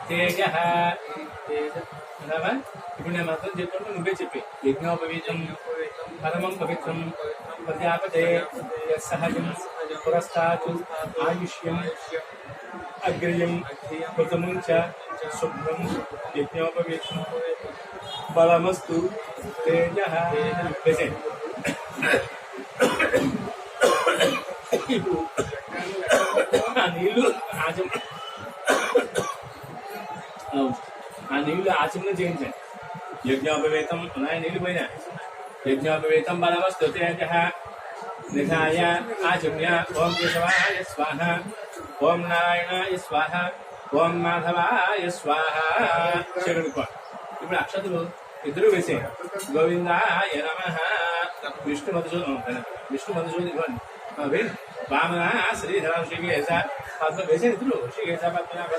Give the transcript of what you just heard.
తేజ ఇప్పుడు నేను మంత్రం చెప్తుంటే నువ్వే చెప్పి యజ్ఞోపవీతం పరమం పవిత్రం ప్రజాపతే సహజం పురస్తాత్ ఆయుష్యం అగ్రియం కృతముంచ శుభ్రం యజ్ఞోపవీతం బలమస్తు తేజ. ఇప్పుడు ఆ నీళ్లు ఆచమనం చేయించండి. యజ్ఞోపవేతం ఉన్నాయి నీళ్లు పోయినా. యజ్ఞోపవేతం బలమస్తు తేజ నిధాయ ఆచమ్య ఓం కేశవాయ స్వాహ ఓం నారాయణాయ స్వాహ ఓం మాధవాయ స్వాహ. ఇప్పుడు అక్షతులు ఇద్దరు వేసే గోవిందాయ నమః. విష్ణు మధుసూదన్ ఇవ్వండి. వామన శ్రీధరం శ్రీకేశ పద్మ వేసే ఇద్దరు శ్రీకేశ పద్మనాభ